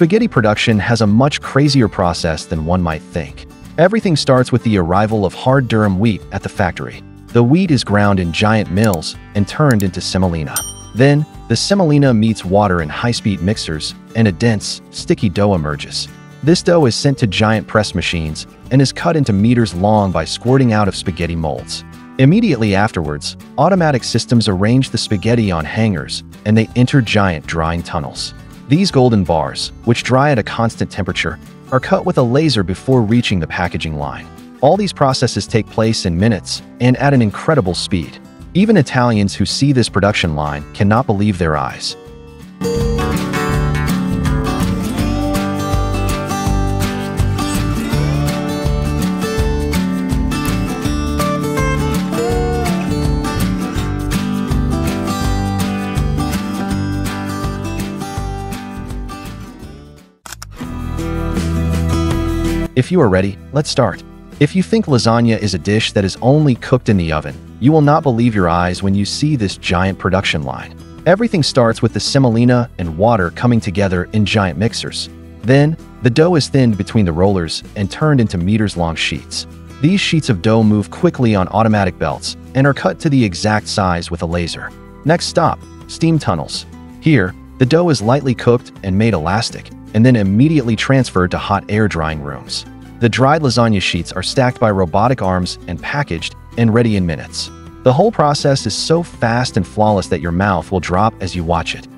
Spaghetti production has a much crazier process than one might think. Everything starts with the arrival of hard durum wheat at the factory. The wheat is ground in giant mills and turned into semolina. Then, the semolina meets water in high-speed mixers, and a dense, sticky dough emerges. This dough is sent to giant press machines and is cut into meters long by squirting out of spaghetti molds. Immediately afterwards, automatic systems arrange the spaghetti on hangers, and they enter giant drying tunnels. These golden bars, which dry at a constant temperature, are cut with a laser before reaching the packaging line. All these processes take place in minutes and at an incredible speed. Even Italians who see this production line cannot believe their eyes. If you are ready, let's start. If you think lasagna is a dish that is only cooked in the oven, you will not believe your eyes when you see this giant production line. Everything starts with the semolina and water coming together in giant mixers. Then, the dough is thinned between the rollers and turned into meters-long sheets. These sheets of dough move quickly on automatic belts and are cut to the exact size with a laser. Next stop, steam tunnels. Here, the dough is lightly cooked and made elastic, and then immediately transferred to hot air drying rooms. The dried lasagna sheets are stacked by robotic arms and packaged and ready in minutes. The whole process is so fast and flawless that your mouth will drop as you watch it.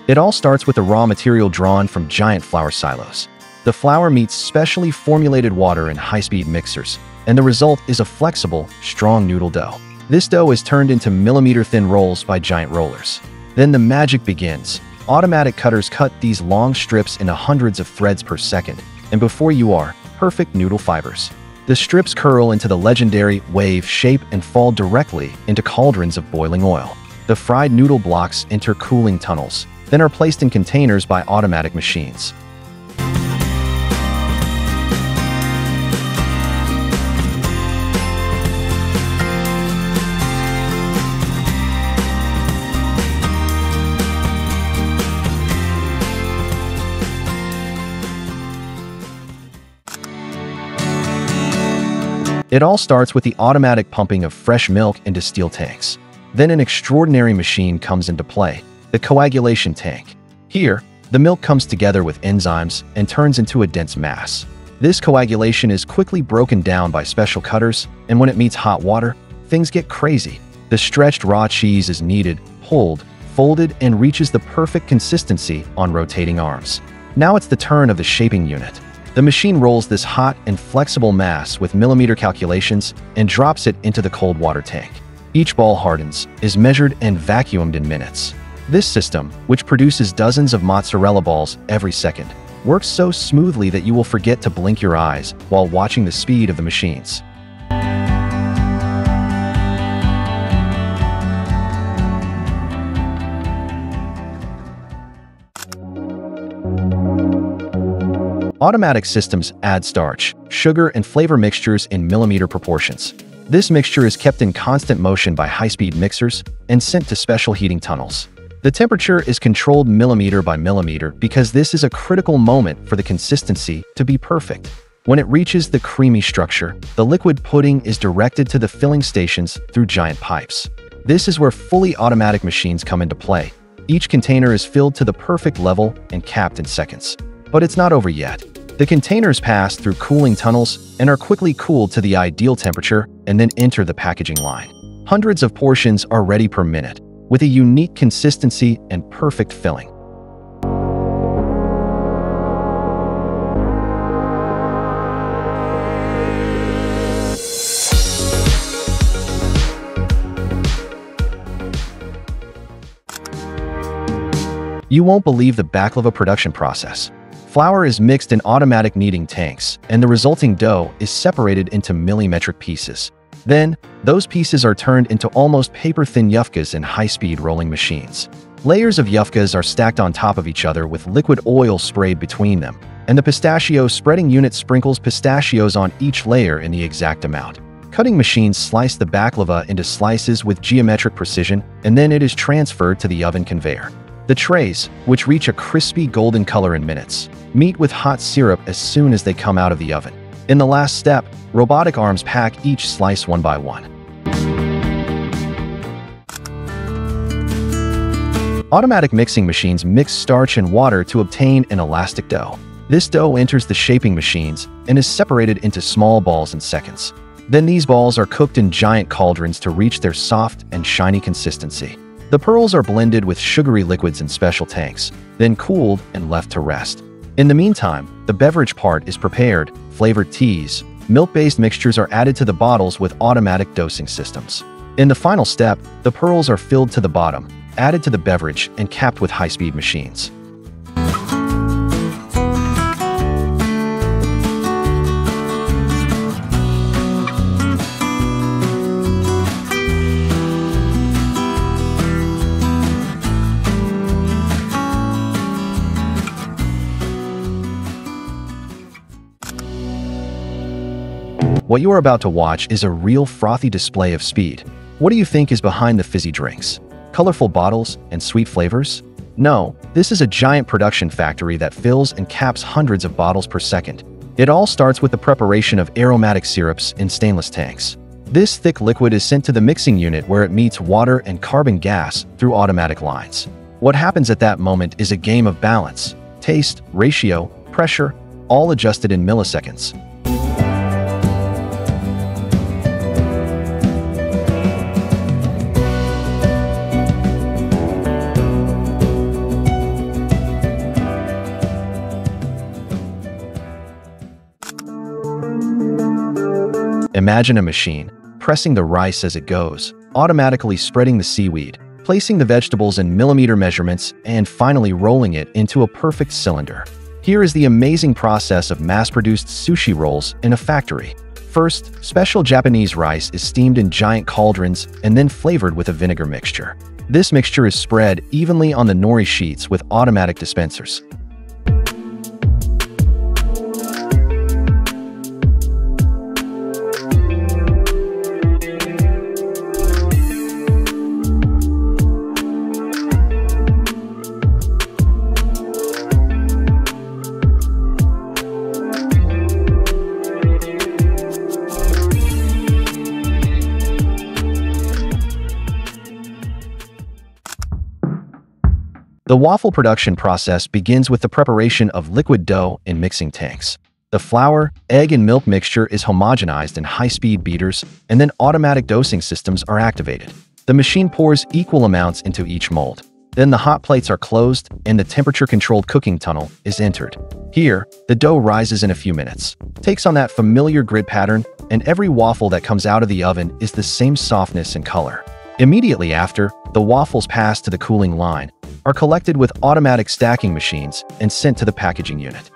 It all starts with the raw material drawn from giant flour silos. The flour meets specially formulated water in high-speed mixers, and the result is a flexible, strong noodle dough. This dough is turned into millimeter-thin rolls by giant rollers. Then the magic begins. Automatic cutters cut these long strips into hundreds of threads per second, and before you are, perfect noodle fibers. The strips curl into the legendary wave shape and fall directly into cauldrons of boiling oil. The fried noodle blocks enter cooling tunnels, then are placed in containers by automatic machines. It all starts with the automatic pumping of fresh milk into steel tanks. Then an extraordinary machine comes into play, the coagulation tank. Here, the milk comes together with enzymes and turns into a dense mass. This coagulation is quickly broken down by special cutters, and when it meets hot water, things get crazy. The stretched raw cheese is kneaded, pulled, folded, and reaches the perfect consistency on rotating arms. Now it's the turn of the shaping unit. The machine rolls this hot and flexible mass with millimeter calculations and drops it into the cold water tank. Each ball hardens, is measured and vacuumed in minutes. This system, which produces dozens of mozzarella balls every second, works so smoothly that you will forget to blink your eyes while watching the speed of the machines. Automatic systems add starch, sugar, and flavor mixtures in millimeter proportions. This mixture is kept in constant motion by high-speed mixers and sent to special heating tunnels. The temperature is controlled millimeter by millimeter because this is a critical moment for the consistency to be perfect. When it reaches the creamy structure, the liquid pudding is directed to the filling stations through giant pipes. This is where fully automatic machines come into play. Each container is filled to the perfect level and capped in seconds. But it's not over yet. The containers pass through cooling tunnels and are quickly cooled to the ideal temperature and then enter the packaging line. Hundreds of portions are ready per minute, with a unique consistency and perfect filling. You won't believe the baklava production process. Flour is mixed in automatic kneading tanks, and the resulting dough is separated into millimetric pieces. Then, those pieces are turned into almost paper-thin yufkas in high-speed rolling machines. Layers of yufkas are stacked on top of each other with liquid oil sprayed between them, and the pistachio spreading unit sprinkles pistachios on each layer in the exact amount. Cutting machines slice the baklava into slices with geometric precision, and then it is transferred to the oven conveyor. The trays, which reach a crispy golden color in minutes, meet with hot syrup as soon as they come out of the oven. In the last step, robotic arms pack each slice one by one. Automatic mixing machines mix starch and water to obtain an elastic dough. This dough enters the shaping machines and is separated into small balls in seconds. Then these balls are cooked in giant cauldrons to reach their soft and shiny consistency. The pearls are blended with sugary liquids in special tanks, then cooled and left to rest. In the meantime, the beverage part is prepared. Flavored teas, milk-based mixtures are added to the bottles with automatic dosing systems. In the final step, the pearls are filled to the bottom, added to the beverage, and capped with high-speed machines. What you are about to watch is a real frothy display of speed. What do you think is behind the fizzy drinks? Colorful bottles and sweet flavors? No, this is a giant production factory that fills and caps hundreds of bottles per second. It all starts with the preparation of aromatic syrups in stainless tanks. This thick liquid is sent to the mixing unit where it meets water and carbon gas through automatic lines. What happens at that moment is a game of balance, taste, ratio, pressure, all adjusted in milliseconds. Imagine a machine, pressing the rice as it goes, automatically spreading the seaweed, placing the vegetables in millimeter measurements, and finally rolling it into a perfect cylinder. Here is the amazing process of mass-produced sushi rolls in a factory. First, special Japanese rice is steamed in giant cauldrons and then flavored with a vinegar mixture. This mixture is spread evenly on the nori sheets with automatic dispensers. The waffle production process begins with the preparation of liquid dough in mixing tanks. The flour, egg, and milk mixture is homogenized in high-speed beaters, and then automatic dosing systems are activated. The machine pours equal amounts into each mold. Then the hot plates are closed, and the temperature-controlled cooking tunnel is entered. Here, the dough rises in a few minutes, takes on that familiar grid pattern, and every waffle that comes out of the oven is the same softness and color. Immediately after, the waffles pass to the cooling line, are collected with automatic stacking machines, and sent to the packaging unit.